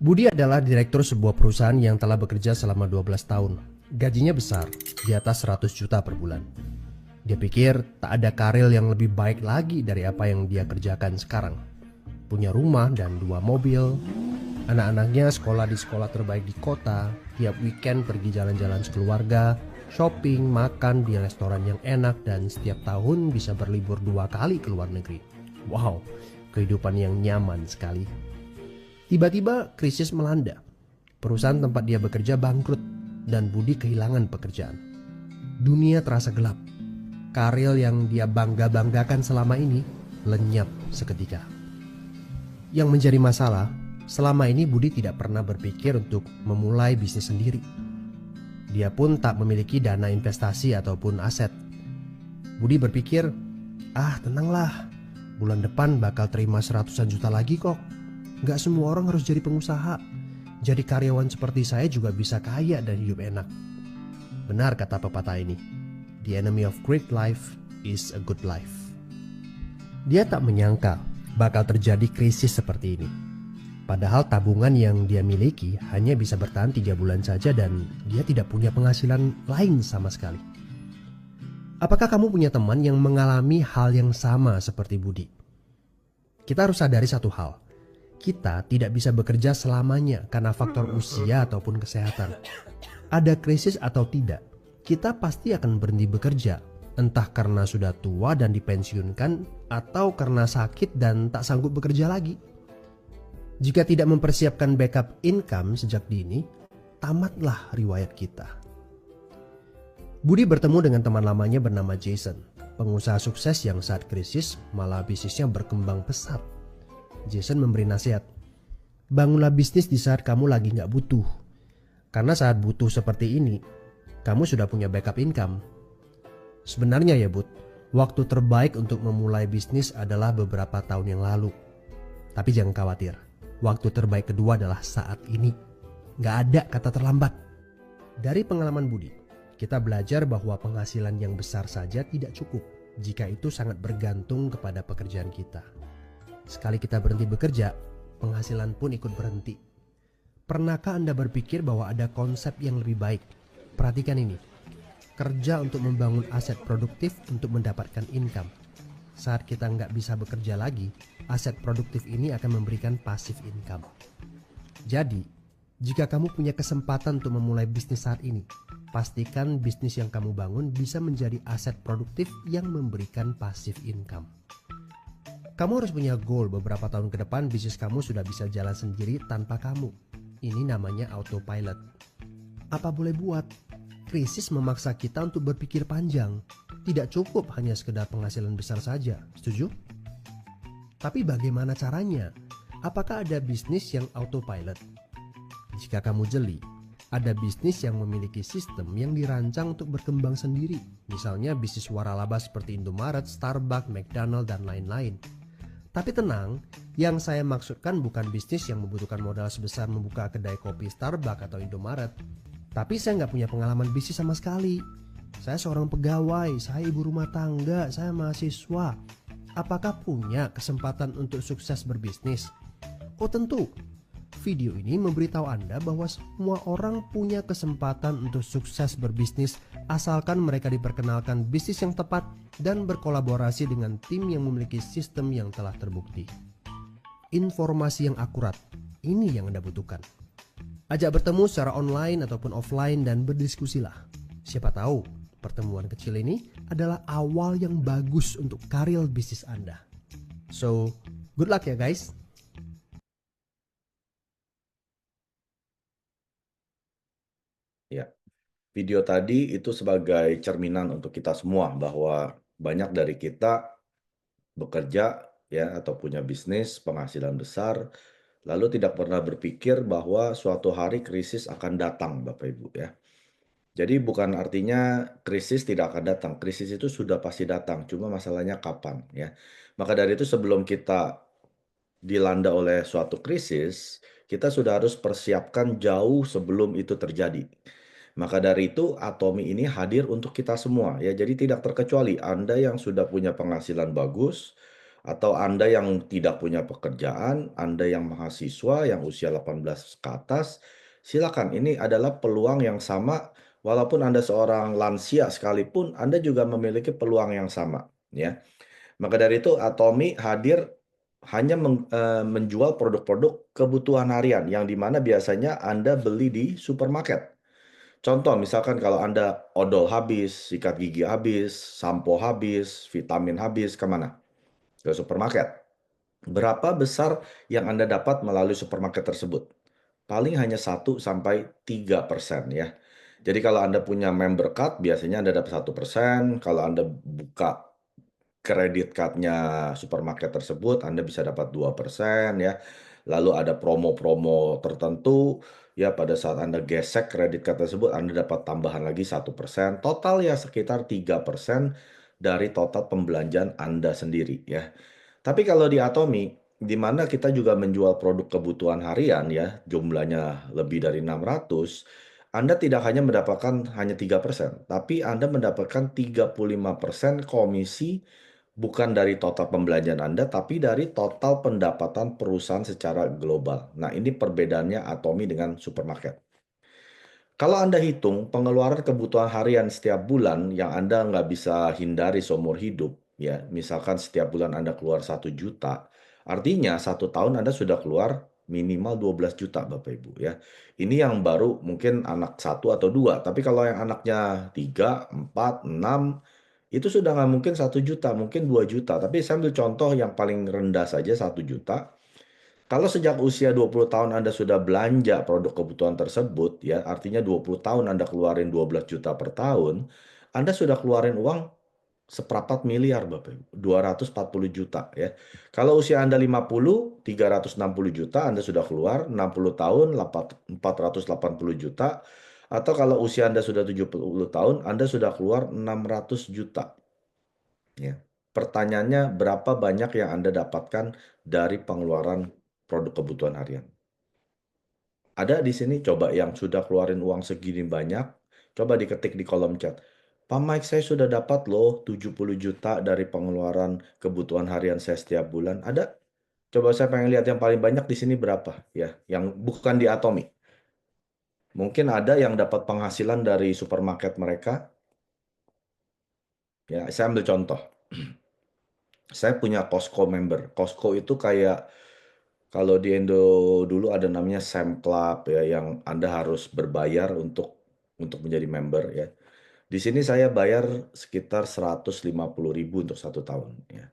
Budi adalah direktur sebuah perusahaan yang telah bekerja selama 12 tahun. Gajinya besar, di atas 100 juta per bulan. Dia pikir tak ada karir yang lebih baik lagi dari apa yang dia kerjakan sekarang. Punya rumah dan 2 mobil. Anak-anaknya sekolah di sekolah terbaik di kota. Tiap weekend pergi jalan-jalan sekeluarga, shopping, makan di restoran yang enak, dan setiap tahun bisa berlibur 2 kali ke luar negeri. Wow, kehidupan yang nyaman sekali. Tiba-tiba krisis melanda. Perusahaan tempat dia bekerja bangkrut dan Budi kehilangan pekerjaan. Dunia terasa gelap. Karir yang dia bangga-banggakan selama ini lenyap seketika. Yang menjadi masalah, selama ini Budi tidak pernah berpikir untuk memulai bisnis sendiri. Dia pun tak memiliki dana investasi ataupun aset. Budi berpikir, tenanglah, bulan depan bakal terima 100-an juta lagi kok. Gak semua orang harus jadi pengusaha. Jadi karyawan seperti saya juga bisa kaya dan hidup enak. Benar kata pepatah ini. The enemy of great life is a good life. Dia tak menyangka bakal terjadi krisis seperti ini. Padahal tabungan yang dia miliki hanya bisa bertahan 3 bulan saja dan dia tidak punya penghasilan lain sama sekali. Apakah kamu punya teman yang mengalami hal yang sama seperti Budi? Kita harus sadari satu hal. Kita tidak bisa bekerja selamanya karena faktor usia ataupun kesehatan. Ada krisis atau tidak, kita pasti akan berhenti bekerja. Entah karena sudah tua dan dipensiunkan, atau karena sakit dan tak sanggup bekerja lagi. Jika tidak mempersiapkan backup income sejak dini, tamatlah riwayat kita. Budi bertemu dengan teman lamanya bernama Jason, pengusaha sukses yang saat krisis malah bisnisnya berkembang pesat. Jason memberi nasihat, bangunlah bisnis di saat kamu lagi gak butuh. Karena saat butuh seperti ini, kamu sudah punya backup income. Sebenarnya ya Bud, waktu terbaik untuk memulai bisnis adalah beberapa tahun yang lalu. Tapi jangan khawatir, waktu terbaik kedua adalah saat ini. Gak ada kata terlambat. Dari pengalaman Budi, kita belajar bahwa penghasilan yang besar saja tidak cukup jika itu sangat bergantung kepada pekerjaan kita. Sekali kita berhenti bekerja, penghasilan pun ikut berhenti. Pernahkah Anda berpikir bahwa ada konsep yang lebih baik? Perhatikan ini. Kerja untuk membangun aset produktif untuk mendapatkan income. Saat kita nggak bisa bekerja lagi, aset produktif ini akan memberikan passive income. Jadi, jika kamu punya kesempatan untuk memulai bisnis saat ini, pastikan bisnis yang kamu bangun bisa menjadi aset produktif yang memberikan passive income. Kamu harus punya goal beberapa tahun ke depan bisnis kamu sudah bisa jalan sendiri tanpa kamu. Ini namanya autopilot. Apa boleh buat? Krisis memaksa kita untuk berpikir panjang. Tidak cukup hanya sekedar penghasilan besar saja. Setuju? Tapi bagaimana caranya? Apakah ada bisnis yang autopilot? Jika kamu jeli, ada bisnis yang memiliki sistem yang dirancang untuk berkembang sendiri. Misalnya bisnis waralaba seperti Indomaret, Starbucks, McDonald, dan lain-lain. Tapi tenang, yang saya maksudkan bukan bisnis yang membutuhkan modal sebesar membuka kedai kopi Starbucks atau Indomaret. Tapi saya nggak punya pengalaman bisnis sama sekali. Saya seorang pegawai, saya ibu rumah tangga, saya mahasiswa. Apakah punya kesempatan untuk sukses berbisnis? Oh tentu. Video ini memberitahu Anda bahwa semua orang punya kesempatan untuk sukses berbisnis asalkan mereka diperkenalkan bisnis yang tepat dan berkolaborasi dengan tim yang memiliki sistem yang telah terbukti. Informasi yang akurat, ini yang Anda butuhkan. Ajak bertemu secara online ataupun offline dan berdiskusilah. Siapa tahu pertemuan kecil ini adalah awal yang bagus untuk karir bisnis Anda. So, good luck ya guys. Ya, video tadi itu sebagai cerminan untuk kita semua bahwa banyak dari kita bekerja ya atau punya bisnis penghasilan besar lalu tidak pernah berpikir bahwa suatu hari krisis akan datang Bapak Ibu ya. Jadi bukan artinya krisis tidak akan datang, krisis itu sudah pasti datang, cuma masalahnya kapan ya. Maka dari itu sebelum kita dilanda oleh suatu krisis, kita sudah harus persiapkan jauh sebelum itu terjadi. Maka dari itu Atomi ini hadir untuk kita semua ya. Jadi tidak terkecuali Anda yang sudah punya penghasilan bagus Atau Anda yang tidak punya pekerjaan, Anda yang mahasiswa yang usia 18 ke atas, silakan. Ini adalah peluang yang sama, walaupun Anda seorang lansia sekalipun, Anda juga memiliki peluang yang sama, ya. Maka dari itu Atomy hadir hanya menjual produk-produk kebutuhan harian yang di mana biasanya Anda beli di supermarket. Contoh misalkan kalau Anda odol habis, sikat gigi habis, sampo habis, vitamin habis, kemana? Ke supermarket. Berapa besar yang Anda dapat melalui supermarket tersebut? Paling hanya 1 sampai 3% ya. Jadi kalau Anda punya member card, biasanya Anda dapat 1%. Kalau Anda buka kredit card-nya supermarket tersebut, Anda bisa dapat 2% ya. Lalu ada promo-promo tertentu, ya pada saat Anda gesek kredit card tersebut, Anda dapat tambahan lagi 1%. Total ya sekitar 3% dari total pembelanjaan Anda sendiri ya. Tapi kalau di Atomy, di mana kita juga menjual produk kebutuhan harian ya, jumlahnya lebih dari 600, Anda tidak hanya mendapatkan hanya 3%, tapi Anda mendapatkan 35% komisi bukan dari total pembelanjaan Anda, tapi dari total pendapatan perusahaan secara global. Nah, ini perbedaannya Atomy dengan supermarket. Kalau Anda hitung pengeluaran kebutuhan harian setiap bulan yang Anda nggak bisa hindari seumur hidup, ya, misalkan setiap bulan Anda keluar 1 juta, artinya 1 tahun Anda sudah keluar minimal 12 juta, Bapak Ibu, ya. Ini yang baru mungkin anak satu atau dua, tapi kalau yang anaknya 3, 4, 6, itu sudah nggak mungkin 1 juta, mungkin 2 juta. Tapi saya ambil contoh yang paling rendah saja 1 juta. Kalau sejak usia 20 tahun Anda sudah belanja produk kebutuhan tersebut, ya, artinya 20 tahun Anda keluarin 12 juta per tahun, Anda sudah keluarin uang seperempat miliar, Bapak Ibu, 240 juta, ya. Kalau usia Anda 50, 360 juta Anda sudah keluar, 60 tahun, 480 juta, atau kalau usia Anda sudah 70 tahun, Anda sudah keluar 600 juta, ya. Pertanyaannya, berapa banyak yang Anda dapatkan dari pengeluaran produk kebutuhan harian? Ada di sini coba yang sudah keluarin uang segini banyak, coba diketik di kolom chat. Pak Mike, saya sudah dapat loh 70 juta dari pengeluaran kebutuhan harian saya setiap bulan. Ada? Coba saya pengen lihat yang paling banyak di sini berapa ya, yang bukan di Atomy. Mungkin ada yang dapat penghasilan dari supermarket mereka. Ya, saya ambil contoh. Saya punya Costco member. Costco itu kayak kalau di Indo dulu ada namanya Sam Club ya, yang Anda harus berbayar untuk menjadi member ya. Di sini saya bayar sekitar 150.000 untuk 1 tahun ya.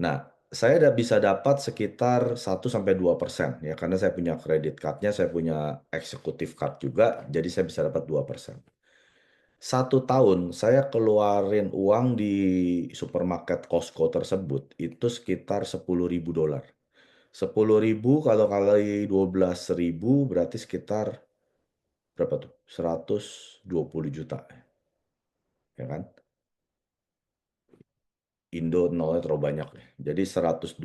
Nah, saya udah bisa dapat sekitar 1 sampai 2% ya, karena saya punya kredit cardnya, saya punya executive card juga, jadi saya bisa dapat 2%. 1 tahun saya keluarin uang di supermarket Costco tersebut itu sekitar $10.000. 10.000 kalau kali 12.000 berarti sekitar berapa tuh? 120 juta, ya kan? Indo nolnya terlalu banyak ya. Jadi 10.000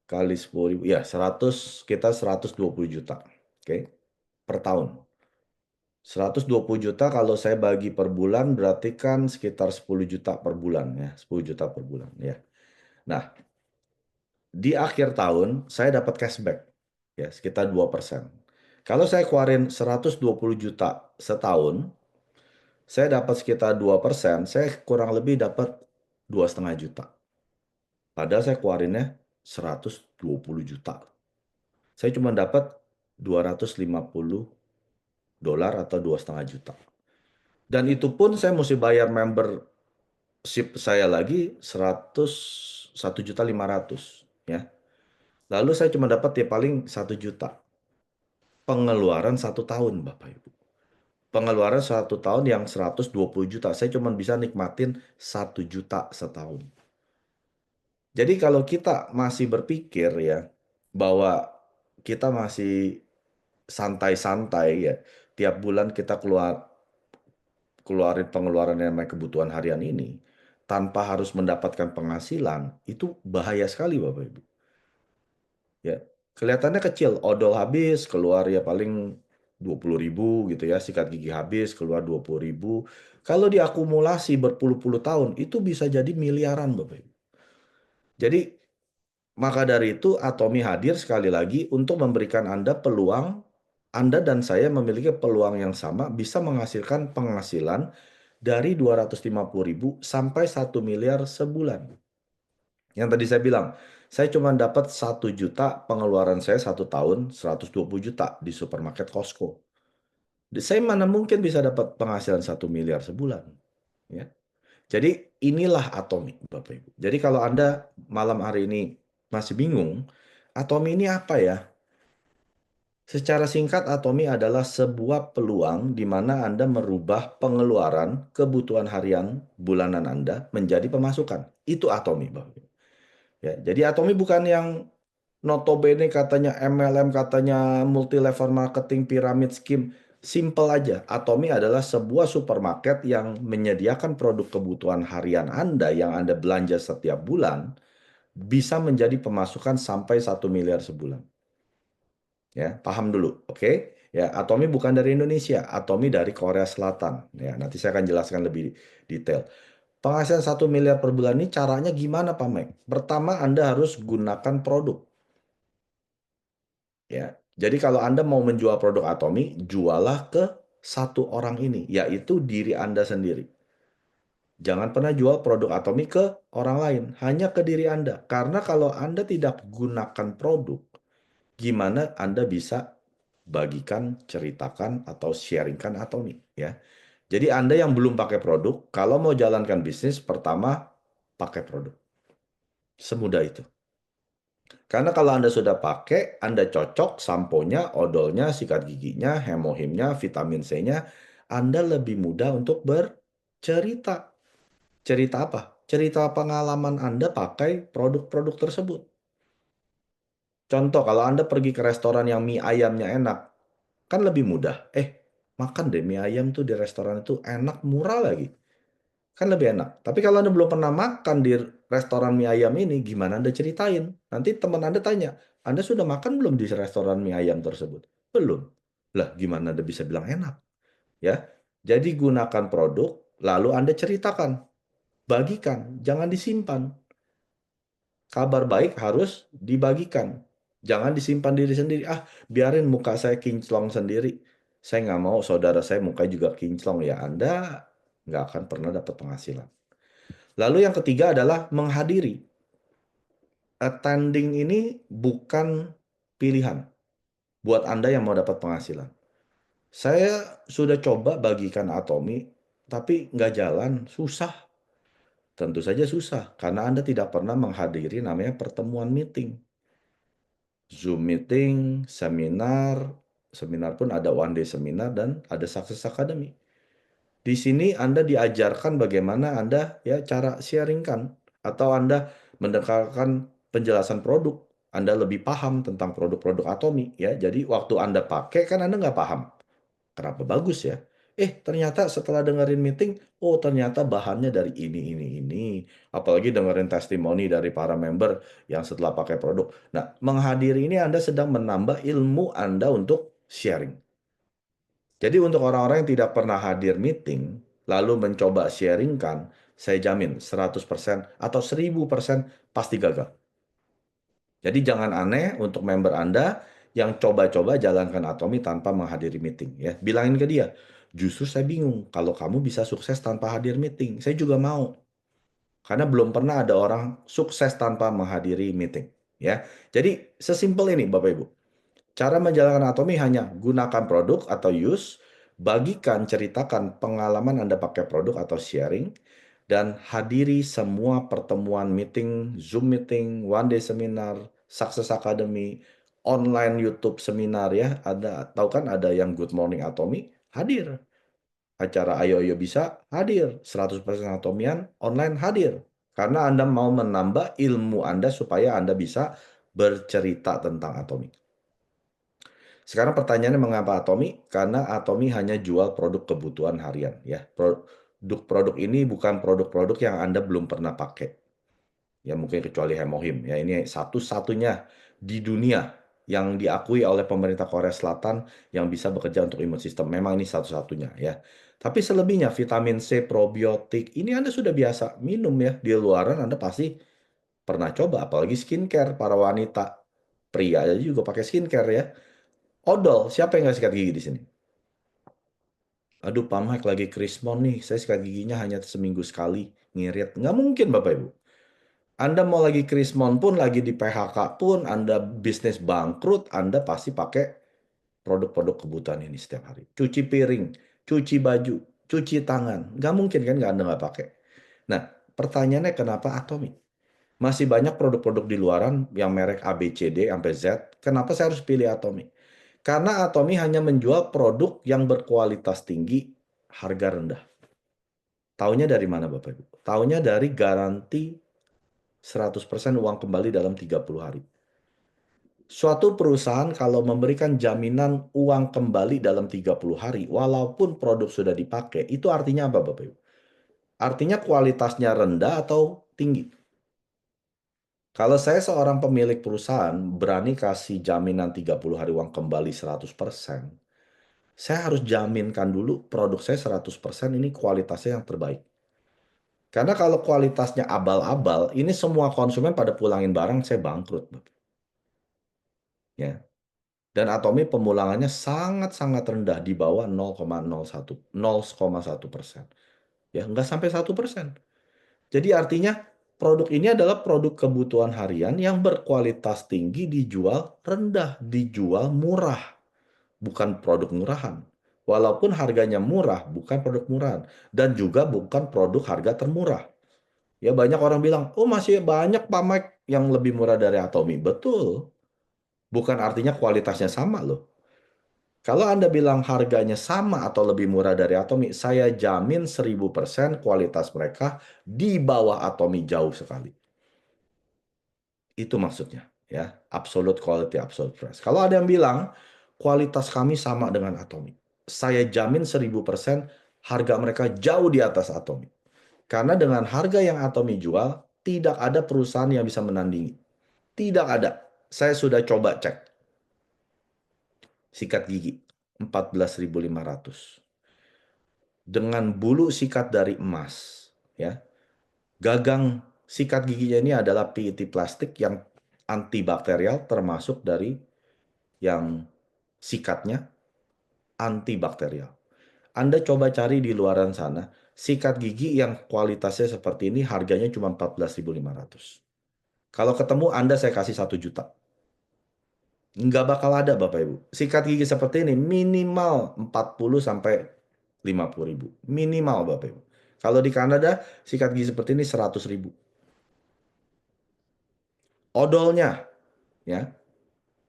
kali 10.000 ya 100, kita 120 juta. Oke. Per tahun. 120 juta kalau saya bagi per bulan berarti kan sekitar 10 juta per bulan ya, 10 juta per bulan ya. Nah, di akhir tahun saya dapat cashback ya sekitar 2%. Kalau saya keluarin 120 juta setahun, saya dapat sekitar 2%, saya kurang lebih dapat 2,5 juta. Padahal saya keluarinnya 120 juta. Saya cuma dapat 250 dolar atau 2,5 juta. Dan itu pun saya mesti bayar membership saya lagi 101.500 ya. Lalu saya cuma dapat ya paling 1 juta. Pengeluaran 1 tahun, Bapak Ibu. Pengeluaran 1 tahun yang 120 juta. Saya cuma bisa nikmatin 1 juta setahun. Jadi kalau kita masih berpikir ya bahwa kita masih santai-santai ya, tiap bulan kita keluarin pengeluaran yang namanya kebutuhan harian ini tanpa harus mendapatkan penghasilan, itu bahaya sekali Bapak Ibu. Ya, kelihatannya kecil, odol habis keluar ya paling 20.000 gitu ya, sikat gigi habis keluar 20.000. Kalau diakumulasi berpuluh-puluh tahun, itu bisa jadi miliaran, Bapak Ibu. Jadi, maka dari itu Atomi hadir sekali lagi untuk memberikan Anda peluang, Anda dan saya memiliki peluang yang sama bisa menghasilkan penghasilan dari 250.000 sampai 1 miliar sebulan. Yang tadi saya bilang, saya cuma dapat 1 juta, pengeluaran saya 1 tahun 120 juta di supermarket Costco. Saya mana mungkin bisa dapat penghasilan 1 miliar sebulan, ya. Jadi inilah Atomi, Bapak Ibu. Jadi kalau Anda malam hari ini masih bingung, Atomi ini apa ya? Secara singkat, Atomi adalah sebuah peluang di mana Anda merubah pengeluaran kebutuhan harian bulanan Anda menjadi pemasukan. Itu Atomi, Bapak Ibu. Ya, jadi Atomi bukan yang notabene katanya MLM, katanya multi level marketing, pyramid scheme. Simple aja. Atomi adalah sebuah supermarket yang menyediakan produk kebutuhan harian Anda yang Anda belanja setiap bulan bisa menjadi pemasukan sampai 1 miliar sebulan. Ya, paham dulu, oke? Ya, Atomi bukan dari Indonesia, Atomi dari Korea Selatan. Ya, nanti saya akan jelaskan lebih detail. Penghasilan 1 miliar per bulan ini caranya gimana, Pak Mike? Pertama, Anda harus gunakan produk. Ya, jadi kalau Anda mau menjual produk Atomi, jualah ke satu orang ini, yaitu diri Anda sendiri. Jangan pernah jual produk Atomi ke orang lain, hanya ke diri Anda. Karena kalau Anda tidak gunakan produk, gimana Anda bisa bagikan, ceritakan, atau sharingkan Atomi, ya. Jadi Anda yang belum pakai produk, kalau mau jalankan bisnis, pertama pakai produk. Semudah itu. Karena kalau Anda sudah pakai, Anda cocok samponya, odolnya, sikat giginya, hemohimnya, vitamin C-nya, Anda lebih mudah untuk bercerita. Cerita apa? Cerita pengalaman Anda pakai produk-produk tersebut. Contoh, kalau Anda pergi ke restoran yang mie ayamnya enak, kan lebih mudah. Makan deh mie ayam tuh di restoran itu enak, murah lagi. Kan lebih enak. Tapi kalau Anda belum pernah makan di restoran mie ayam ini, gimana Anda ceritain? Nanti teman Anda tanya, Anda sudah makan belum di restoran mie ayam tersebut? Belum. Lah, gimana Anda bisa bilang enak? Ya. Jadi gunakan produk, lalu Anda ceritakan. Bagikan, jangan disimpan. Kabar baik harus dibagikan. Jangan disimpan diri sendiri. Biarin muka saya kinclong sendiri. Saya nggak mau saudara saya muka juga kinclong. Ya, Anda nggak akan pernah dapat penghasilan. Lalu yang ketiga adalah menghadiri. Attending ini bukan pilihan buat Anda yang mau dapat penghasilan. Saya sudah coba bagikan Atomi, tapi nggak jalan, susah. Tentu saja susah, karena Anda tidak pernah menghadiri namanya pertemuan meeting. Zoom meeting, seminar, seminar pun ada one day seminar dan ada Success Academy. Di sini Anda diajarkan bagaimana Anda ya cara sharingkan atau Anda mendengarkan penjelasan produk. Anda lebih paham tentang produk-produk Atomi ya. Jadi waktu Anda pakai kan Anda nggak paham. Kenapa bagus ya? Ternyata setelah dengerin meeting, oh ternyata bahannya dari ini. Apalagi dengerin testimoni dari para member yang setelah pakai produk. Nah, menghadiri ini Anda sedang menambah ilmu Anda untuk sharing. Jadi untuk orang-orang yang tidak pernah hadir meeting, lalu mencoba sharingkan, saya jamin 100% atau 1000% pasti gagal. Jadi jangan aneh untuk member Anda yang coba-coba jalankan Atomi tanpa menghadiri meeting. Ya, bilangin ke dia, justru saya bingung kalau kamu bisa sukses tanpa hadir meeting. Saya juga mau. Karena belum pernah ada orang sukses tanpa menghadiri meeting. Ya, jadi sesimpel ini Bapak Ibu. Cara menjalankan Atomi hanya gunakan produk atau use, bagikan, ceritakan pengalaman Anda pakai produk atau sharing, dan hadiri semua pertemuan meeting, Zoom meeting, one day seminar, Success Academy, online YouTube seminar ya. Tahu kan ada yang Good Morning Atomi, hadir. Acara Ayo Ayo Bisa, hadir. 100% Atomian, online hadir. Karena Anda mau menambah ilmu Anda supaya Anda bisa bercerita tentang Atomi. Sekarang pertanyaannya mengapa Atomi? Karena Atomi hanya jual produk kebutuhan harian ya. Produk-produk ini bukan produk-produk yang Anda belum pernah pakai. Ya mungkin kecuali Hemohim ya, ini satu-satunya di dunia yang diakui oleh pemerintah Korea Selatan yang bisa bekerja untuk imun sistem. Memang ini satu-satunya ya. Tapi selebihnya vitamin C, probiotik, ini Anda sudah biasa minum ya. Di luaran Anda pasti pernah coba, apalagi skincare para wanita. Pria aja juga pakai skincare ya. Odol, siapa yang nggak sikat gigi di sini? Aduh, Pak Mike lagi krismon nih. Saya sikat giginya hanya seminggu sekali. Ngirit. Nggak mungkin, Bapak Ibu. Anda mau lagi krismon pun, lagi di PHK pun, Anda bisnis bangkrut, Anda pasti pakai produk-produk kebutuhan ini setiap hari. Cuci piring, cuci baju, cuci tangan. Nggak mungkin kan nggak Anda nggak pakai. Nah, pertanyaannya kenapa Atomy? Masih banyak produk-produk di luaran yang merek A, B, C, D, sampai Z. Kenapa saya harus pilih Atomy? Karena Atomy hanya menjual produk yang berkualitas tinggi, harga rendah. Taunya dari mana Bapak Ibu? Taunya dari garansi 100% uang kembali dalam 30 hari. Suatu perusahaan kalau memberikan jaminan uang kembali dalam 30 hari, walaupun produk sudah dipakai, itu artinya apa Bapak Ibu? Artinya kualitasnya rendah atau tinggi. Kalau saya seorang pemilik perusahaan berani kasih jaminan 30 hari uang kembali 100%, saya harus jaminkan dulu produk saya 100% ini kualitasnya yang terbaik. Karena kalau kualitasnya abal-abal, ini semua konsumen pada pulangin barang, saya bangkrut. Bapak. Ya. Dan Atomy pemulangannya sangat-sangat rendah, di bawah 0,1%. Ya, nggak sampai 1%. Jadi artinya produk ini adalah produk kebutuhan harian yang berkualitas tinggi, dijual rendah, dijual murah. Bukan produk murahan. Walaupun harganya murah, bukan produk murahan. Dan juga bukan produk harga termurah. Ya banyak orang bilang, oh masih banyak Pak Mike yang lebih murah dari Atomy. Betul. Bukan artinya kualitasnya sama loh. Kalau Anda bilang harganya sama atau lebih murah dari Atomy, saya jamin 1000% kualitas mereka di bawah Atomy jauh sekali. Itu maksudnya, ya. Absolute quality, absolute price. Kalau ada yang bilang kualitas kami sama dengan Atomy, saya jamin 1000% harga mereka jauh di atas Atomy. Karena dengan harga yang Atomy jual, tidak ada perusahaan yang bisa menandingi. Tidak ada. Saya sudah coba cek. Sikat gigi, 14.500. Dengan bulu sikat dari emas. Ya, gagang sikat giginya ini adalah PET plastik yang antibakterial, termasuk dari yang sikatnya antibakterial. Anda coba cari di luaran sana, sikat gigi yang kualitasnya seperti ini harganya cuma 14.500. Kalau ketemu Anda saya kasih 1 juta. Nggak bakal ada Bapak Ibu. Sikat gigi seperti ini minimal 40 sampai 50 ribu. Minimal Bapak Ibu. Kalau di Kanada sikat gigi seperti ini 100 ribu. Odolnya ya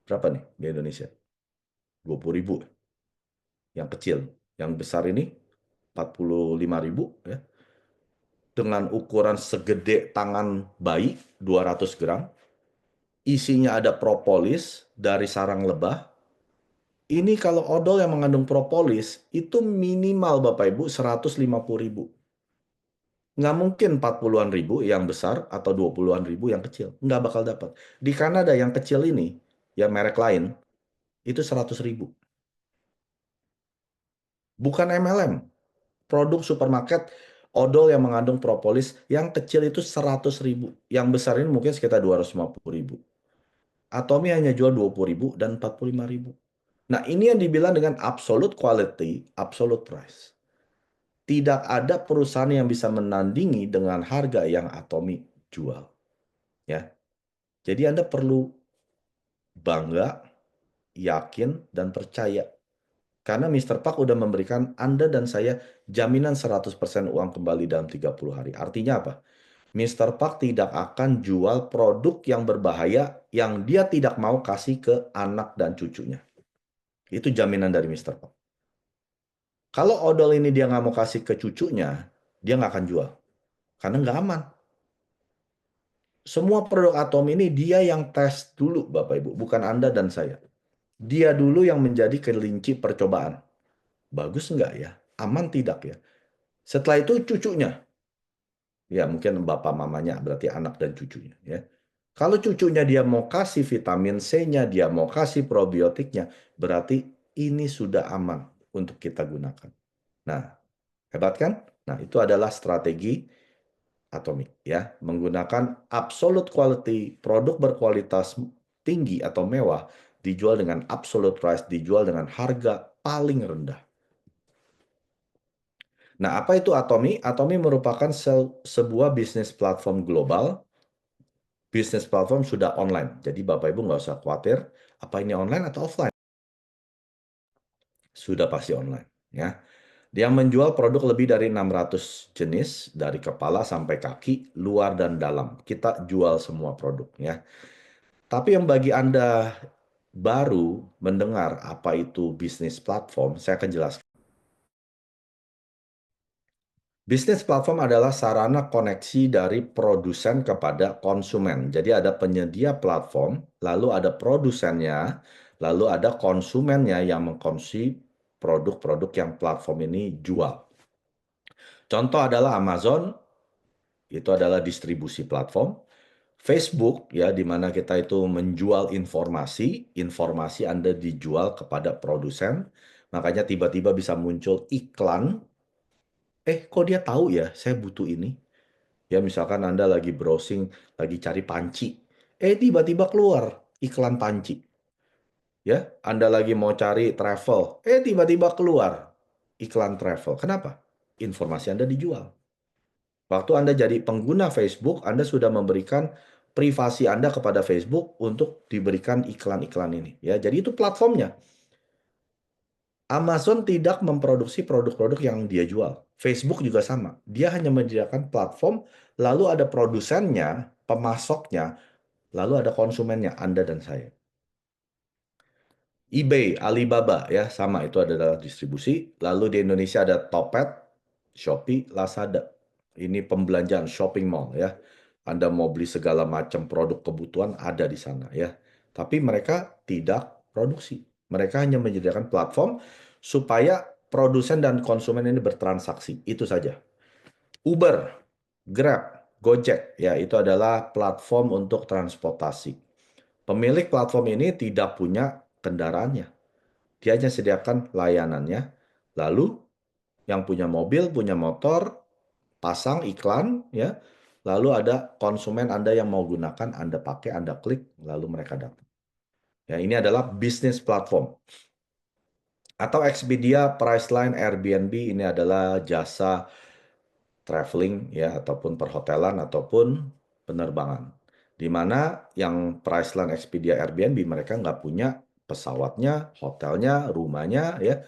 berapa nih di Indonesia? 20 ribu. Yang kecil. Yang besar ini 45 ribu ya. Dengan ukuran segede tangan bayi 200 gram. Isinya ada propolis dari sarang lebah. Ini kalau odol yang mengandung propolis, itu minimal Bapak Ibu 150 ribu. Nggak mungkin 40-an ribu yang besar atau 20-an ribu yang kecil. Nggak bakal dapat. Di Kanada yang kecil ini, ya merek lain, itu 100 ribu. Bukan MLM. Produk supermarket, odol yang mengandung propolis, yang kecil itu 100 ribu. Yang besar ini mungkin sekitar 250 ribu. Atomy hanya jual 20 ribu dan 45 ribu. Nah, ini yang dibilang dengan absolute quality, absolute price. Tidak ada perusahaan yang bisa menandingi dengan harga yang Atomy jual. Ya. Jadi Anda perlu bangga, yakin, dan percaya. Karena Mr. Park udah memberikan Anda dan saya jaminan 100% uang kembali dalam 30 hari. Artinya apa? Mr. Park tidak akan jual produk yang berbahaya yang dia tidak mau kasih ke anak dan cucunya. Itu jaminan dari Mr. Park. Kalau odol ini dia nggak mau kasih ke cucunya, dia nggak akan jual. Karena nggak aman. Semua produk Atom ini dia yang tes dulu, Bapak Ibu. Bukan Anda dan saya. Dia dulu yang menjadi kelinci percobaan. Bagus nggak ya? Aman tidak ya? Setelah itu cucunya. Ya mungkin bapak mamanya berarti anak dan cucunya. Ya. Kalau cucunya dia mau kasih vitamin C-nya, dia mau kasih probiotiknya, berarti ini sudah aman untuk kita gunakan. Nah, hebat kan? Nah, itu adalah strategi Atomic ya, menggunakan absolute quality, produk berkualitas tinggi atau mewah dijual dengan absolute price, dijual dengan harga paling rendah. Nah, apa itu Atomi? Atomi merupakan sebuah bisnis platform global. Bisnis platform sudah online. Jadi Bapak Ibu nggak usah khawatir, apa ini online atau offline? Sudah pasti online. Ya. Dia menjual produk lebih dari 600 jenis, dari kepala sampai kaki, luar dan dalam. Kita jual semua produk. Ya. Tapi yang bagi Anda baru mendengar apa itu bisnis platform, saya akan jelaskan. Bisnis platform adalah sarana koneksi dari produsen kepada konsumen. Jadi ada penyedia platform, lalu ada produsennya, lalu ada konsumennya yang mengkonsumsi produk-produk yang platform ini jual. Contoh adalah Amazon, itu adalah distribusi platform. Facebook, ya, di mana kita itu menjual informasi, informasi Anda dijual kepada produsen, makanya tiba-tiba bisa muncul iklan, kok dia tahu ya saya butuh ini? Ya, misalkan Anda lagi browsing, lagi cari panci. Tiba-tiba keluar iklan panci. Ya, Anda lagi mau cari travel. Tiba-tiba keluar iklan travel. Kenapa? Informasi Anda dijual. Waktu Anda jadi pengguna Facebook, Anda sudah memberikan privasi Anda kepada Facebook untuk diberikan iklan-iklan ini. Ya, jadi itu platformnya. Amazon tidak memproduksi produk-produk yang dia jual. Facebook juga sama. Dia hanya menyediakan platform, lalu ada produsennya, pemasoknya, lalu ada konsumennya, Anda dan saya. eBay, Alibaba, ya sama, itu adalah distribusi. Lalu di Indonesia ada Topet, Shopee, Lazada. Ini pembelanjaan shopping mall ya. Anda mau beli segala macam produk kebutuhan ada di sana ya. Tapi mereka tidak produksi. Mereka hanya menyediakan platform supaya produsen dan konsumen ini bertransaksi. Itu saja. Uber, Grab, Gojek, ya itu adalah platform untuk transportasi. Pemilik platform ini tidak punya kendaraannya. Dia hanya sediakan layanannya. Lalu yang punya mobil, punya motor, pasang iklan, ya. Lalu ada konsumen Anda yang mau gunakan, Anda pakai, Anda klik, lalu mereka datang. Ya, ini adalah bisnis platform. Atau Expedia, Priceline, Airbnb, ini adalah jasa traveling ya, ataupun perhotelan ataupun penerbangan. Di mana yang Priceline, Expedia, Airbnb mereka nggak punya pesawatnya, hotelnya, rumahnya ya.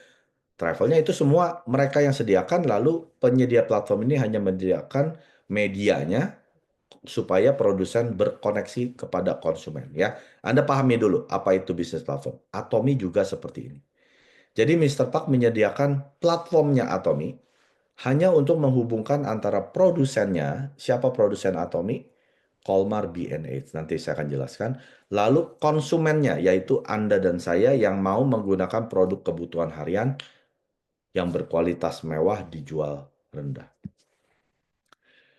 Travelnya itu semua mereka yang sediakan, lalu penyedia platform ini hanya menyediakan medianya supaya produsen berkoneksi kepada konsumen ya. Anda pahami dulu apa itu bisnis platform. Atomi juga seperti ini. Jadi Mister Park menyediakan platformnya Atomi hanya untuk menghubungkan antara produsennya, siapa produsen Atomi, Colmar B&H. Nanti saya akan jelaskan. Lalu konsumennya, yaitu Anda dan saya yang mau menggunakan produk kebutuhan harian yang berkualitas mewah dijual rendah.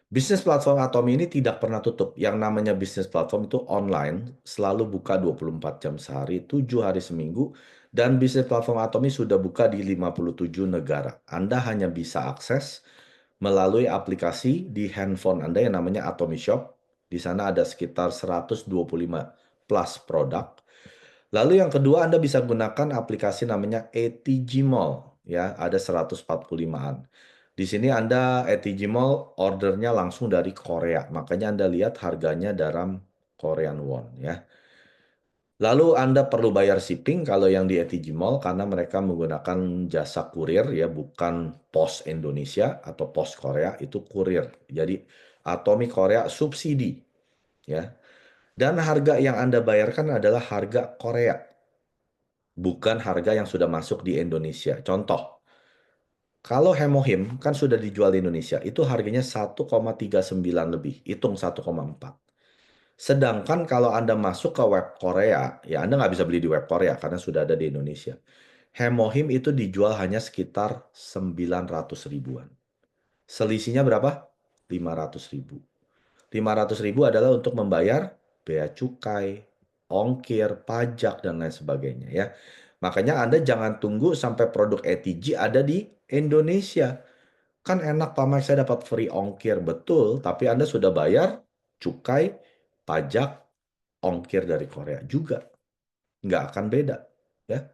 Bisnis platform Atomi ini tidak pernah tutup. Yang namanya bisnis platform itu online, selalu buka 24 jam sehari, 7 hari seminggu, dan bisnis platform Atomi sudah buka di 57 negara. Anda hanya bisa akses melalui aplikasi di handphone Anda yang namanya Atomi Shop. Di sana ada sekitar 125 plus produk. Lalu yang kedua Anda bisa gunakan aplikasi namanya ATG Mall, ya, ada 145-an. Di sini Anda ATG Mall ordernya langsung dari Korea, makanya Anda lihat harganya dalam Korean won ya. Lalu Anda perlu bayar shipping kalau yang di ATG Mall karena mereka menggunakan jasa kurir ya, bukan pos Indonesia atau pos Korea, itu kurir. Jadi Atomi Korea subsidi ya. Dan harga yang Anda bayarkan adalah harga Korea, bukan harga yang sudah masuk di Indonesia. Contoh, kalau Hemohim kan sudah dijual di Indonesia, itu harganya 1,39 lebih, hitung 1,4. Sedangkan kalau Anda masuk ke web Korea, ya Anda nggak bisa beli di web Korea karena sudah ada di Indonesia. Hemohim itu dijual hanya sekitar 900 ribuan. Selisihnya berapa? 500 ribu. 500 ribu adalah untuk membayar bea cukai, ongkir, pajak, dan lain sebagainya ya. Makanya Anda jangan tunggu sampai produk ETG ada di Indonesia. Kan enak Pak Mike, saya dapat free ongkir. Betul, tapi Anda sudah bayar cukai, pajak, ongkir dari Korea juga. Nggak akan beda. Ya.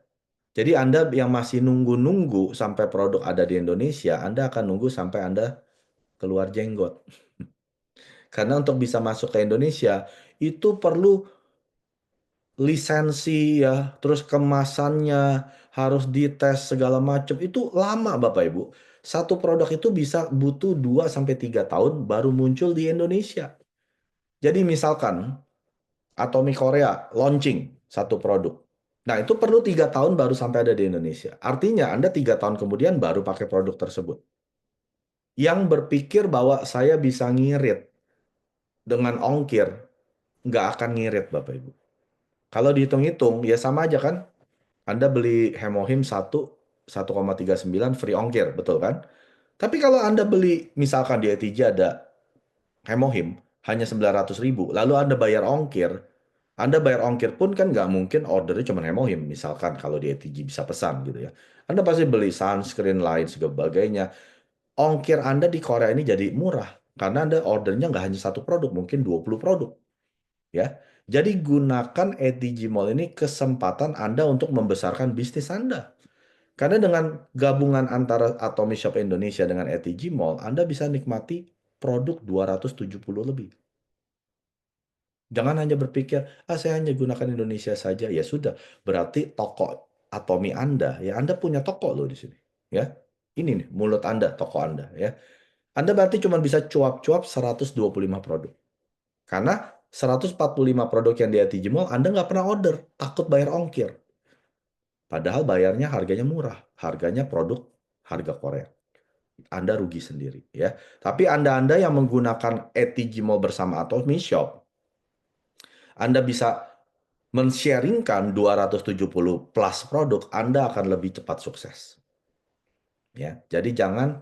Jadi Anda yang masih nunggu-nunggu sampai produk ada di Indonesia, Anda akan nunggu sampai Anda keluar jenggot. Karena untuk bisa masuk ke Indonesia, itu perlu lisensi ya, terus kemasannya harus dites segala macam. Itu lama Bapak Ibu. Satu produk itu bisa butuh 2 sampai 3 tahun baru muncul di Indonesia. Jadi misalkan Atomi Korea launching satu produk. Nah, itu perlu 3 tahun baru sampai ada di Indonesia. Artinya Anda 3 tahun kemudian baru pakai produk tersebut. Yang berpikir bahwa saya bisa ngirit dengan ongkir, nggak akan ngirit Bapak Ibu. Kalau dihitung-hitung, ya sama aja kan? Anda beli Hemohim 1,39 free ongkir, betul kan? Tapi kalau Anda beli, misalkan di ETJ ada Hemohim, hanya 900.000, lalu Anda bayar ongkir pun kan nggak mungkin ordernya cuma Hemohim, misalkan kalau di ETG bisa pesan gitu ya. Anda pasti beli sunscreen lain, sebagainya. Ongkir Anda di Korea ini jadi murah, karena Anda ordernya nggak hanya satu produk, mungkin 20 produk. Ya. Jadi gunakan ETG Mall ini kesempatan Anda untuk membesarkan bisnis Anda. Karena dengan gabungan antara Atomy Shop Indonesia dengan ETG Mall, Anda bisa nikmati produk 270 lebih. Jangan hanya berpikir, saya hanya gunakan Indonesia saja. Ya sudah, berarti toko Atomy Anda, ya Anda punya toko loh di sini. Ya, ini nih, mulut Anda, toko Anda. Ya, Anda berarti cuma bisa cuap-cuap 125 produk. Karena 145 produk yang di ETG Mall, Anda nggak pernah order, takut bayar ongkir. Padahal bayarnya harganya murah, harganya produk harga Korea. Anda rugi sendiri ya. Tapi Anda yang menggunakan ETG Mall bersama Atomy Shop, Anda bisa men-sharingkan 270 plus produk, Anda akan lebih cepat sukses. Ya, jadi jangan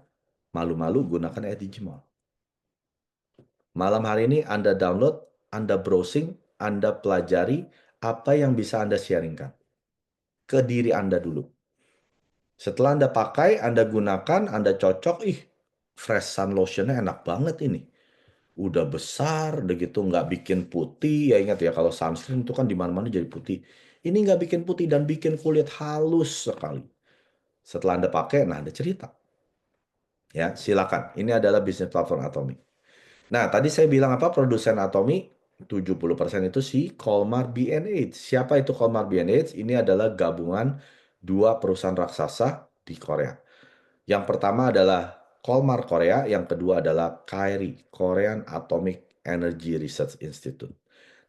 malu-malu gunakan ETG Mall. Malam hari ini Anda download, Anda browsing, Anda pelajari apa yang bisa Anda sharingkan ke diri Anda dulu. Setelah Anda pakai, Anda gunakan, Anda cocok, fresh sun lotionnya enak banget ini. Udah besar, udah gitu nggak bikin putih. Ya ingat ya, kalau sunscreen itu kan di mana-mana jadi putih. Ini nggak bikin putih dan bikin kulit halus sekali. Setelah Anda pakai, nah Anda cerita. Ya, silakan. Ini adalah bisnis platform Atomy. Nah, tadi saya bilang apa? Produsen Atomy 70% itu si Colmar B&H. Siapa itu Colmar B&H? Ini adalah gabungan dua perusahaan raksasa di Korea. Yang pertama adalah Colmar Korea, yang kedua adalah KAERI, Korean Atomic Energy Research Institute.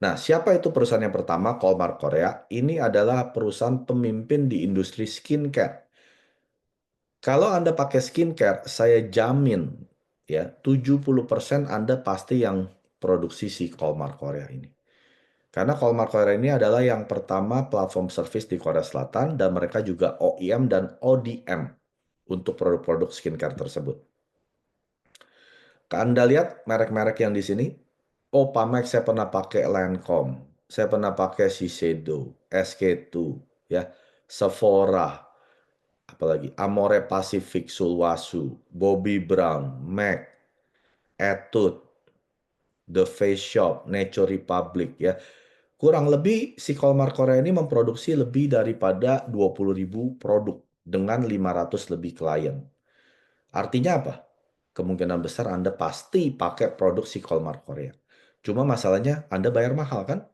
Nah, siapa itu perusahaan yang pertama? Colmar Korea. Ini adalah perusahaan pemimpin di industri skincare. Kalau Anda pakai skincare, saya jamin ya 70% Anda pasti yang produksi si Colmar Korea ini. Karena Colmar Korea ini adalah yang pertama platform service di Korea Selatan dan mereka juga OEM dan ODM untuk produk-produk skincare tersebut. Anda lihat merek-merek yang di sini? Oh, Pamex saya pernah pakai Lancome, saya pernah pakai Shiseido, SK2, ya, Sephora, apalagi Amore Pacific, Sulwhasoo, Bobbi Brown, MAC, Etude, The Face Shop, Nature Republic, ya. Kurang lebih si Colmar Korea ini memproduksi lebih daripada 20.000 produk dengan 500 lebih klien. Artinya apa? Kemungkinan besar Anda pasti pakai produk si Colmar Korea. Cuma masalahnya Anda bayar mahal kan?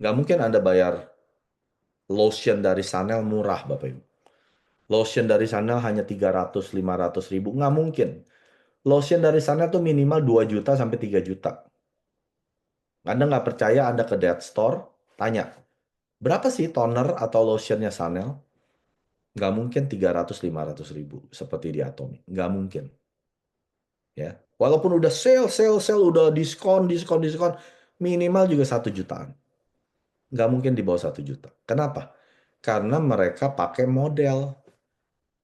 Nggak mungkin Anda bayar lotion dari Chanel murah, Bapak Ibu. Lotion dari Chanel hanya 300-500 ribu. Nggak mungkin. Lotion dari Chanel tuh minimal 2 juta sampai 3 juta. Anda nggak percaya, Anda ke Dead Store, tanya, berapa sih toner atau lotionnya Chanel? Nggak mungkin 300-500 ribu seperti di Atomy. Nggak mungkin. Ya, walaupun udah sale, udah diskon, minimal juga 1 jutaan. Nggak mungkin di bawah 1 juta. Kenapa? Karena mereka pakai model.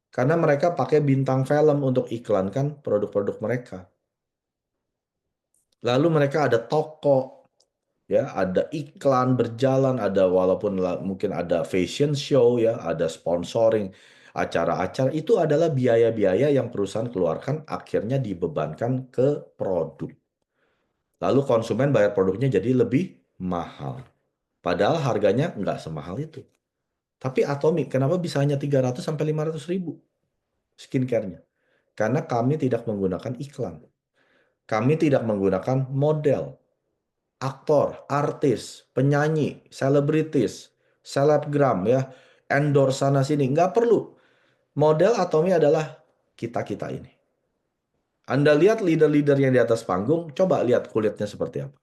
Karena mereka pakai bintang film untuk iklankan produk-produk mereka. Lalu mereka ada toko. ya, ada iklan berjalan, ada walaupun mungkin ada fashion show ya, ada sponsoring acara-acara, itu adalah biaya-biaya yang perusahaan keluarkan akhirnya dibebankan ke produk. Lalu konsumen bayar produknya jadi lebih mahal. Padahal harganya nggak semahal itu. Tapi Atomic, kenapa bisa hanya 300 sampai 500 ribu skincare-nya? Karena kami tidak menggunakan iklan. Kami tidak menggunakan model, aktor, artis, penyanyi, selebritis, selebgram ya, endorse sana sini. Nggak perlu. Model Atomi adalah kita-kita ini. Anda lihat leader-leader yang di atas panggung, coba lihat kulitnya seperti apa.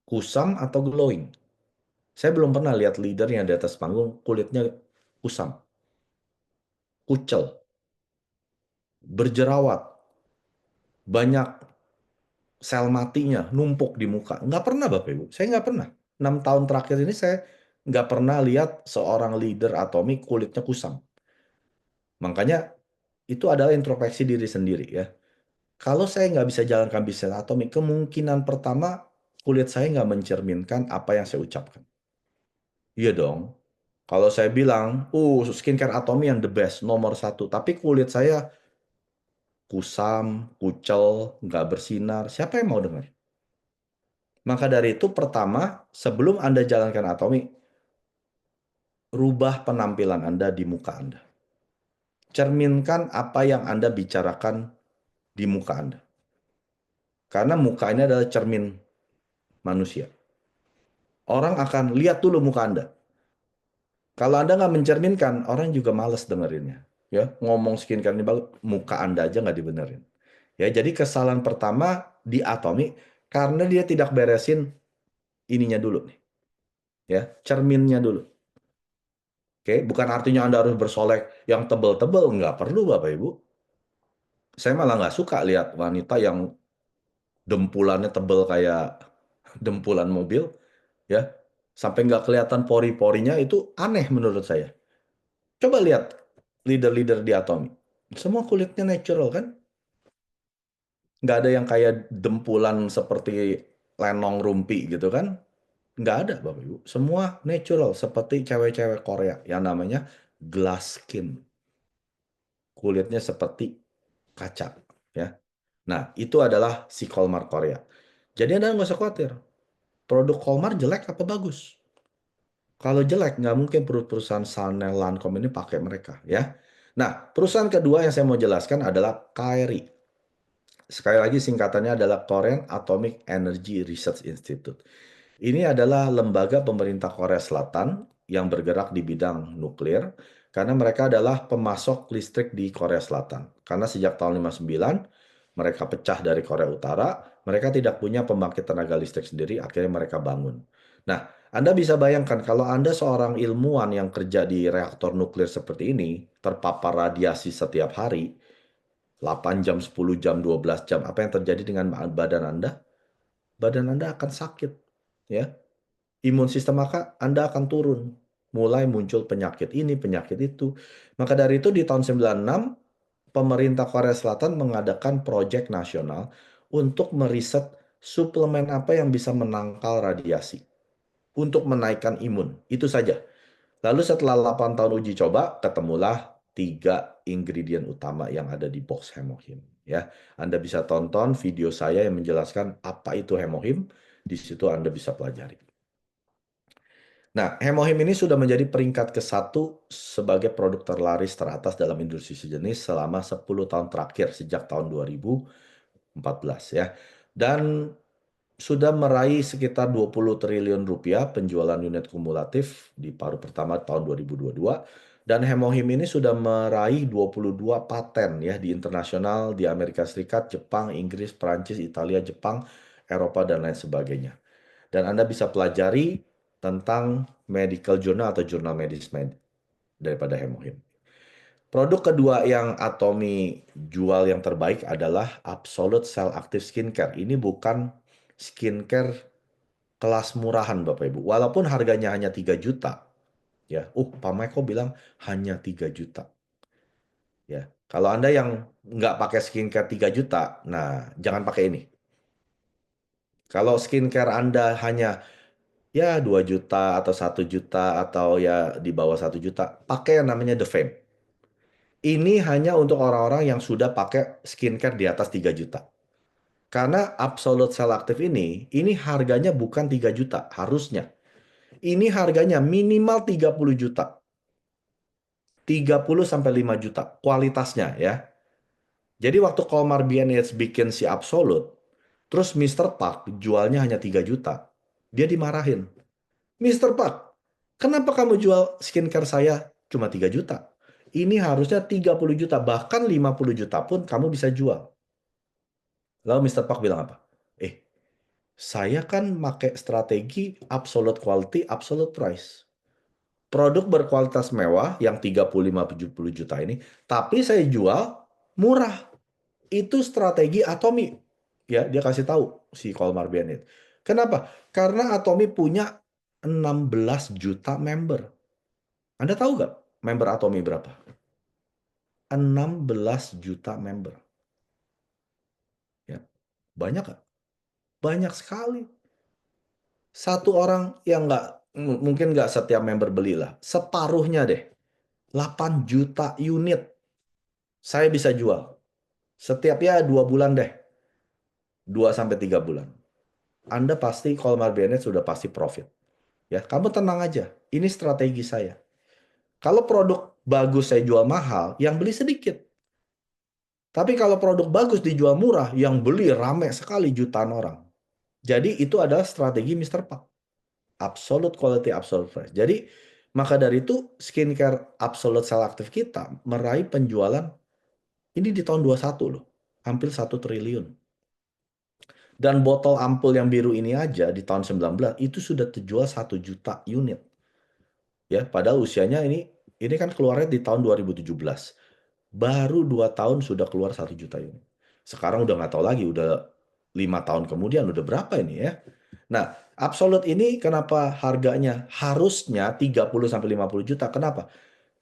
Kusam atau glowing? Saya belum pernah lihat leader yang di atas panggung kulitnya kusam, kucel, berjerawat, banyak sel matinya numpuk di muka. Nggak pernah Bapak Ibu, saya nggak pernah. 6 tahun terakhir ini saya nggak pernah lihat seorang leader Atomi kulitnya kusam. Makanya itu adalah introspeksi diri sendiri ya. Kalau saya nggak bisa jalankan bisnis Atomi, kemungkinan pertama kulit saya nggak mencerminkan apa yang saya ucapkan. Iya dong. Kalau saya bilang, skincare Atomi yang the best, nomor satu. Tapi kulit saya kusam, kucel, nggak bersinar. Siapa yang mau dengar? Maka dari itu, pertama, sebelum Anda jalankan Atomi, rubah penampilan Anda di muka Anda. Cerminkan apa yang Anda bicarakan di muka Anda. Karena muka ini adalah cermin manusia. Orang akan lihat dulu muka Anda. Kalau Anda nggak mencerminkan, orang juga males dengerinnya. Ya, ngomong skincare ini bagus, muka Anda aja nggak dibenerin. Ya, jadi kesalahan pertama di Atomi karena dia tidak beresin ininya dulu nih. Ya, cerminnya dulu. Oke, bukan artinya Anda harus bersolek yang tebel-tebel, nggak perlu Bapak Ibu. Saya malah nggak suka lihat wanita yang dempulannya tebel kayak dempulan mobil, ya, sampai nggak kelihatan pori-porinya, itu aneh menurut saya. Coba lihat leader-leader di Atomi. Semua kulitnya natural kan? Nggak ada yang kayak dempulan seperti lenong rumpi gitu kan? Nggak ada Bapak Ibu. Semua natural seperti cewek-cewek Korea yang namanya glass skin. Kulitnya seperti kaca ya. Nah, itu adalah si Kolmar Korea. Jadi Anda nggak usah khawatir. Produk Kolmar jelek apa bagus? Kalau jelek, nggak mungkin perusahaan Chanel, Lancome ini pakai mereka ya. Nah, perusahaan kedua yang saya mau jelaskan adalah KRI. Sekali lagi singkatannya adalah Korean Atomic Energy Research Institute. Ini adalah lembaga pemerintah Korea Selatan yang bergerak di bidang nuklir karena mereka adalah pemasok listrik di Korea Selatan. Karena sejak tahun 59 mereka pecah dari Korea Utara, mereka tidak punya pembangkit tenaga listrik sendiri, akhirnya mereka bangun. Nah, Anda bisa bayangkan kalau Anda seorang ilmuwan yang kerja di reaktor nuklir seperti ini, terpapar radiasi setiap hari, 8 jam, 10 jam, 12 jam, apa yang terjadi dengan badan Anda? Badan Anda akan sakit, ya. Imun sistem Anda akan turun. Mulai muncul penyakit ini, penyakit itu. Maka dari itu di tahun 96, pemerintah Korea Selatan mengadakan proyek nasional untuk meriset suplemen apa yang bisa menangkal radiasi. Untuk menaikkan imun. Itu saja. Lalu setelah 8 tahun uji coba, ketemulah 3 ingredient utama yang ada di box Hemohim. Ya, Anda bisa tonton video saya yang menjelaskan apa itu Hemohim. Di situ Anda bisa pelajari. Nah, Hemohim ini sudah menjadi peringkat ke-1 sebagai produk terlaris teratas dalam industri sejenis selama 10 tahun terakhir sejak tahun 2014 ya. Dan sudah meraih sekitar 20 triliun rupiah penjualan unit kumulatif di paruh pertama tahun 2022. Dan Hemohim ini sudah meraih 22 paten ya di internasional, di Amerika Serikat, Jepang, Inggris, Prancis, Italia, Jepang, Eropa, dan lain sebagainya. Dan Anda bisa pelajari tentang medical journal atau jurnal medis daripada Hemohim. Produk kedua yang Atomi jual yang terbaik adalah Absolute Cell Active Skincare. Ini bukan skincare kelas murahan Bapak Ibu. Walaupun harganya hanya 3 juta. Ya, Pak Maiko bilang hanya 3 juta. Ya, kalau Anda yang nggak pakai skincare 3 juta, nah jangan pakai ini. Kalau skincare Anda hanya ya 2 juta atau 1 juta atau ya di bawah 1 juta, pakai yang namanya The Fame. Ini hanya untuk orang-orang yang sudah pakai skincare di atas 3 juta. Karena Absolute Cell Active ini harganya bukan 3 juta, harusnya. Ini harganya minimal 30 juta. 30 sampai 5 juta kualitasnya ya. Jadi waktu Colmar B&H bikin si Absolute, terus Mister Park jualnya hanya 3 juta. Dia dimarahin. Mister Park, kenapa kamu jual skincare saya cuma 3 juta? Ini harusnya 30 juta, bahkan 50 juta pun kamu bisa jual. Lalu Mister Park bilang apa? Saya kan pakai strategi absolute quality, absolute price. Produk berkualitas mewah yang 35-70 juta ini, tapi saya jual murah. Itu strategi Atomy. Ya, dia kasih tahu si Colmar Bennett. Kenapa? Karena Atomy punya 16 juta member. Anda tahu nggak member Atomy berapa? 16 juta member. Ya, banyak nggak? Banyak sekali. Satu orang yang nggak, mungkin nggak setiap member belilah. Separuhnya deh. 8 juta unit saya bisa jual. Setiap ya 2 bulan deh. 2 sampai 3 bulan. Anda pasti, Colmar Bennett sudah pasti profit. Ya, kamu tenang aja. Ini strategi saya. Kalau produk bagus saya jual mahal, yang beli sedikit. Tapi kalau produk bagus dijual murah, yang beli rame sekali jutaan orang. Jadi itu adalah strategi Mister Park. Absolute quality, absolute price. Jadi maka dari itu skincare Absolute Cell Active kita meraih penjualan ini di tahun 21 loh. Hampir 1 triliun. Dan botol ampul yang biru ini aja di tahun 19 itu sudah terjual 1 juta unit. Ya, padahal usianya ini kan keluarnya di tahun 2017. Baru 2 tahun sudah keluar 1 juta unit. Sekarang udah nggak tahu lagi, udah 5 tahun kemudian udah berapa ini ya. Nah, Absolute ini kenapa harganya harusnya 30 sampai 50 juta? Kenapa?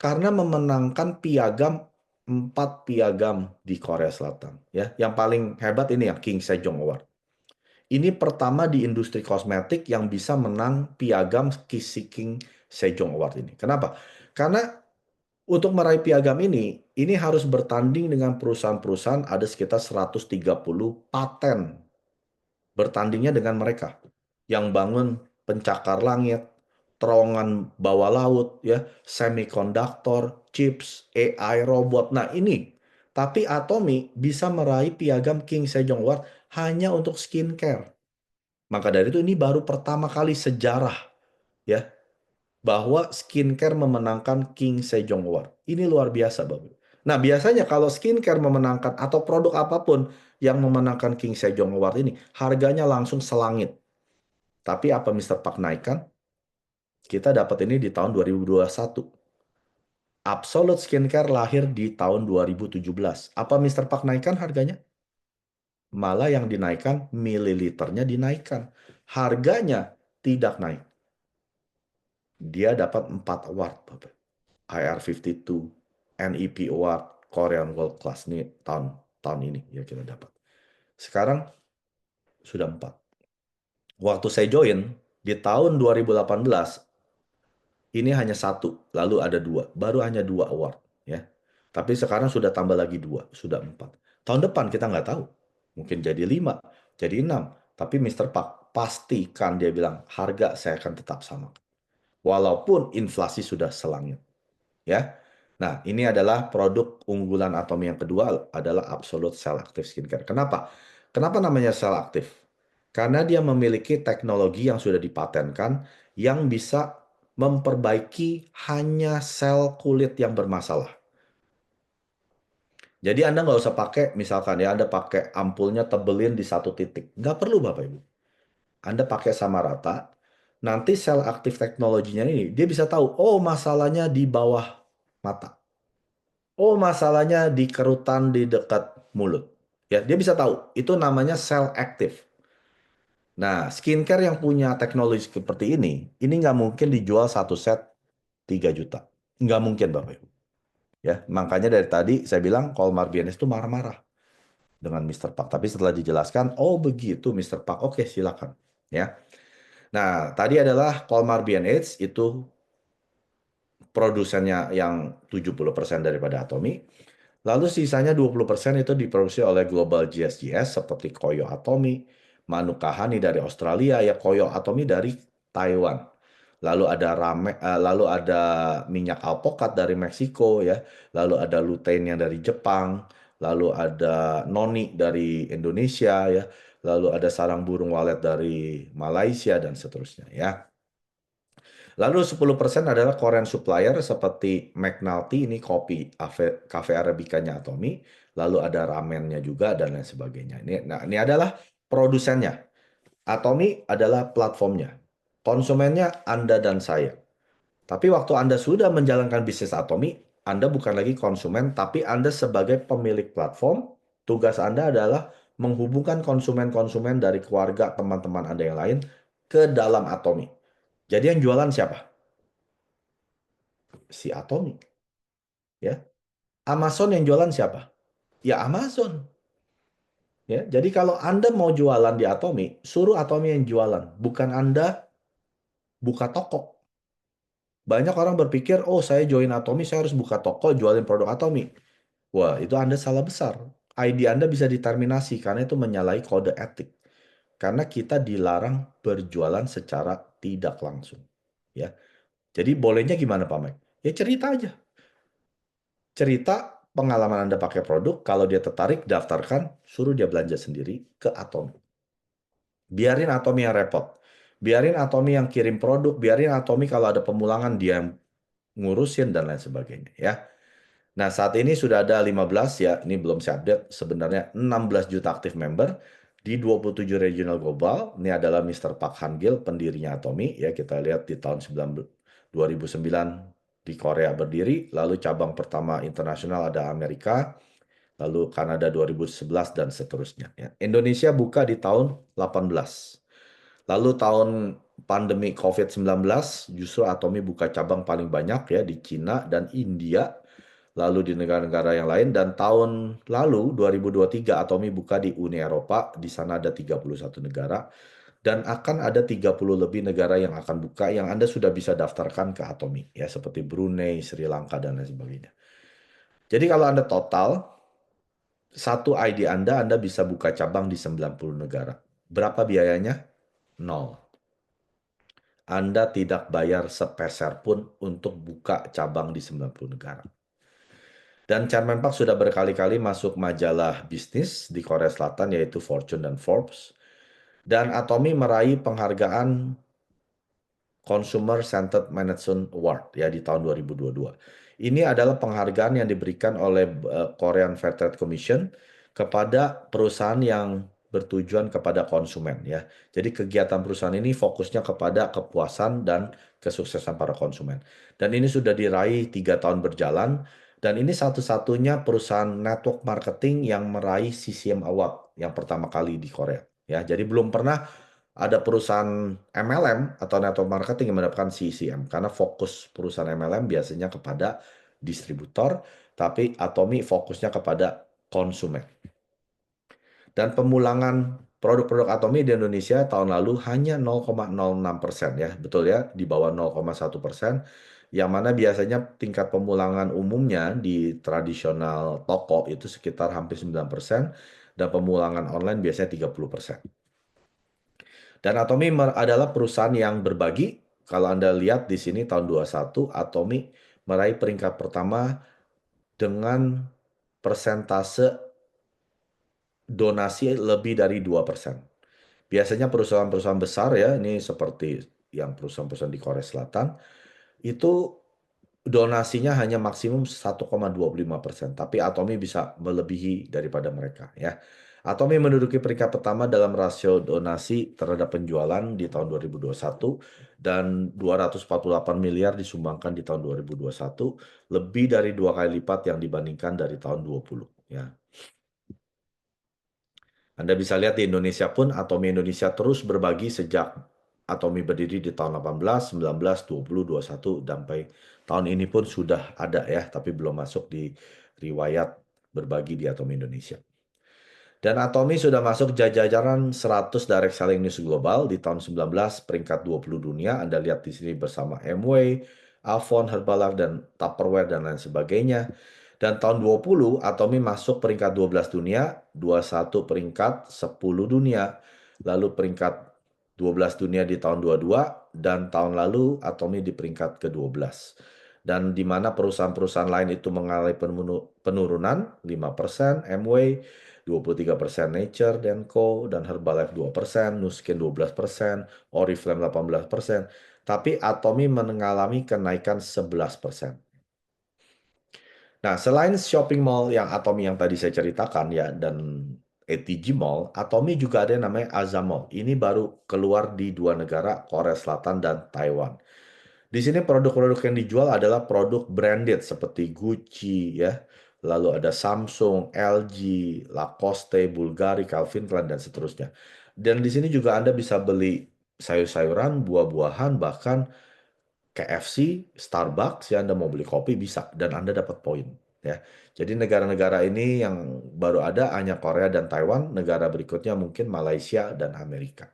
Karena memenangkan piagam 4 piagam di Korea Selatan ya. Yang paling hebat ini yang King Sejong Award. Ini pertama di industri kosmetik yang bisa menang piagam Kissy King Sejong Award ini. Kenapa? Karena untuk meraih piagam ini harus bertanding dengan perusahaan-perusahaan ada sekitar 130 paten. Bertandingnya dengan mereka yang bangun pencakar langit, terowongan bawah laut, ya, semikonduktor, chips, AI, robot. Nah ini, tapi Atomy bisa meraih piagam King Sejong Award hanya untuk skincare. Maka dari itu ini baru pertama kali sejarah ya bahwa skincare memenangkan King Sejong Award. Ini luar biasa, Bapak. Nah, biasanya kalau skincare memenangkan atau produk apapun yang memenangkan King Sejong Award ini, harganya langsung selangit. Tapi apa Mister Park naikkan? Kita dapat ini di tahun 2021. Absolute Skincare lahir di tahun 2017. Apa Mister Park naikkan harganya? Malah yang dinaikkan mililiternya dinaikkan. Harganya tidak naik. Dia dapat 4 award, Bapak. IR52, NEP Award, Korean World Class ini tahun ini ya kita dapat. Sekarang sudah 4. Waktu saya join di tahun 2018 ini hanya 1, lalu ada 2, baru hanya 2 award ya. Tapi sekarang sudah tambah lagi 2, sudah 4. Tahun depan kita nggak tahu, mungkin jadi 5, jadi 6. Tapi Mister Park pastikan dia bilang harga saya akan tetap sama, walaupun inflasi sudah selangit ya. Nah, ini adalah produk unggulan Atomy yang kedua adalah Absolute Cell Active Skincare. Kenapa? Kenapa namanya Cell Active? Karena dia memiliki teknologi yang sudah dipatenkan yang bisa memperbaiki hanya sel kulit yang bermasalah. Jadi Anda nggak usah pakai, misalkan ya, Anda pakai ampulnya tebelin di satu titik. Nggak perlu Bapak Ibu. Anda pakai sama rata, nanti sel aktif teknologinya ini, dia bisa tahu, oh masalahnya di bawah mata. Oh, masalahnya di kerutan di dekat mulut. Ya, dia bisa tahu. Itu namanya sel aktif. Nah, skincare yang punya teknologi seperti ini nggak mungkin dijual satu set 3 juta. Nggak mungkin, Bapak Ibu. Ya, makanya dari tadi saya bilang Colmar Bienes itu marah-marah. dengan Mr. Park. Tapi setelah dijelaskan, oh begitu Mr. Park, oke silakan. Ya. Nah, tadi adalah Colmar B&H, itu produsennya yang 70% daripada Atomy. Lalu sisanya 20% itu diproduksi oleh Global GSGS seperti Koyo Atomy, Manuka Honey dari Australia, ya Koyo Atomy dari Taiwan. Lalu ada minyak alpukat dari Meksiko ya, lalu ada lutein yang dari Jepang, lalu ada noni dari Indonesia ya, lalu ada sarang burung walet dari Malaysia dan seterusnya ya. Lalu 10% adalah Korean supplier seperti McNulty, ini kopi cafe Arabicanya Atomy, lalu ada ramennya juga dan lain sebagainya. Ini adalah produsennya. Atomy adalah platformnya. Konsumennya Anda dan saya. Tapi waktu Anda sudah menjalankan bisnis Atomy, Anda bukan lagi konsumen, tapi Anda sebagai pemilik platform, tugas Anda adalah menghubungkan konsumen-konsumen dari keluarga, teman-teman Anda yang lain ke dalam Atomy. Jadi yang jualan siapa? Si Atomy. Ya. Amazon yang jualan siapa? Ya Amazon. Ya, jadi kalau Anda mau jualan di Atomy, suruh Atomy yang jualan, bukan Anda buka toko. Banyak orang berpikir, oh saya join Atomy, saya harus buka toko jualin produk Atomy. Wah, itu Anda salah besar. ID Anda bisa diterminasi karena itu menyalahi kode etik. Karena kita dilarang berjualan secara tidak langsung. Ya, jadi bolehnya gimana Pak Mek? Ya cerita aja. Cerita pengalaman Anda pakai produk, kalau dia tertarik, daftarkan, suruh dia belanja sendiri ke Atomy. Biarin Atomy yang repot. Biarin Atomy yang kirim produk, biarin Atomy kalau ada pemulangan dia yang ngurusin dan lain sebagainya ya. Nah, saat ini sudah ada 15 ya, ini belum saya update, sebenarnya 16 juta aktif member di 27 regional global. Ini adalah Mr. Park Han-gil, pendirinya Atomy ya. Kita lihat di tahun 2009 di Korea berdiri, lalu cabang pertama internasional ada Amerika, lalu Kanada 2011 dan seterusnya ya. Indonesia buka di tahun 18. Lalu tahun pandemi COVID-19 justru Atomy buka cabang paling banyak ya di Cina dan India, lalu di negara-negara yang lain, dan tahun lalu 2023 Atomy buka di Uni Eropa, di sana ada 31 negara dan akan ada 30 lebih negara yang akan buka yang Anda sudah bisa daftarkan ke Atomy ya, seperti Brunei, Sri Lanka dan lain sebagainya. Jadi kalau Anda total satu ID Anda bisa buka cabang di 90 negara. Berapa biayanya? Nol. Anda tidak bayar sepeser pun untuk buka cabang di 90 negara. Dan Chairman Park sudah berkali-kali masuk majalah bisnis di Korea Selatan yaitu Fortune dan Forbes. Dan Atomy meraih penghargaan Consumer Centered Management Award ya di tahun 2022. Ini adalah penghargaan yang diberikan oleh Korean Fair Trade Commission kepada perusahaan yang bertujuan kepada konsumen ya. Jadi kegiatan perusahaan ini fokusnya kepada kepuasan dan kesuksesan para konsumen. Dan ini sudah diraih 3 tahun berjalan dan ini satu-satunya perusahaan network marketing yang meraih CCM Award yang pertama kali di Korea ya. Jadi belum pernah ada perusahaan MLM atau network marketing yang mendapatkan CCM karena fokus perusahaan MLM biasanya kepada distributor, tapi Atomy fokusnya kepada konsumen. Dan pemulangan produk-produk Atomy di Indonesia tahun lalu hanya 0,06% ya, betul ya, di bawah 0,1%, yang mana biasanya tingkat pemulangan umumnya di tradisional toko itu sekitar hampir 9%, dan pemulangan online biasanya 30%. Dan Atomy adalah perusahaan yang berbagi. Kalau Anda lihat di sini tahun 21, Atomy meraih peringkat pertama dengan persentase donasi lebih dari 2%. Biasanya perusahaan-perusahaan besar ya, ini seperti yang perusahaan-perusahaan di Korea Selatan, itu donasinya hanya maksimum 1,25%, tapi Atomy bisa melebihi daripada mereka ya. Atomy menduduki peringkat pertama dalam rasio donasi terhadap penjualan di tahun 2021 dan 248 miliar disumbangkan di tahun 2021, lebih dari 2 kali lipat yang dibandingkan dari tahun 20 ya. Anda bisa lihat di Indonesia pun Atomy Indonesia terus berbagi sejak Atomy berdiri di tahun 18, 19, 20, 21 sampai tahun ini pun sudah ada ya, tapi belum masuk di riwayat berbagi di Atomy Indonesia. Dan Atomy sudah masuk jajaran 100 direct selling news global di tahun 19, peringkat 20 dunia. Anda lihat di sini bersama Amway, Avon, Herbalife, dan Tupperware, dan lain sebagainya. Dan tahun 20, Atomy masuk peringkat 12 dunia, 21 peringkat 10 dunia, lalu peringkat 12 dunia di tahun 22, dan tahun lalu Atomy di peringkat ke-12. Dan di mana perusahaan-perusahaan lain itu mengalami penurunan 5%, Amway 23%, Nature dan Co, dan Herbalife 2%, Nuskin 12%, Oriflame 18%, tapi Atomy mengalami kenaikan 11%. Nah, selain shopping mall yang Atomy yang tadi saya ceritakan ya, dan ATG Mall, Atomy juga ada yang namanya Aza Mall. Ini baru keluar di 2 negara, Korea Selatan dan Taiwan. Di sini produk-produk yang dijual adalah produk branded seperti Gucci ya, lalu ada Samsung, LG, Lacoste, Bulgari, Calvin Klein dan seterusnya. Dan di sini juga Anda bisa beli sayur-sayuran, buah-buahan, bahkan KFC, Starbucks ya, Anda mau beli kopi bisa dan Anda dapat poin ya. Jadi negara-negara ini yang baru ada hanya Korea dan Taiwan, negara berikutnya mungkin Malaysia dan Amerika.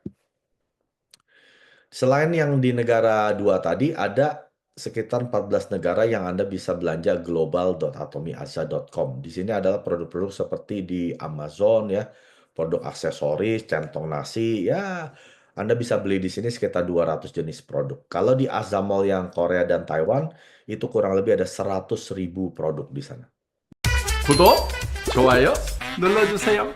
Selain yang di negara dua tadi, ada sekitar 14 negara yang Anda bisa belanja global.atomyasa.com. Di sini adalah produk-produk seperti di Amazon ya, produk aksesoris, centong nasi, ya Anda bisa beli di sini sekitar 200 jenis produk. Kalau di Azamall yang Korea dan Taiwan, itu kurang lebih ada 100.000 produk di sana. 구독, 좋아요 눌러주세요.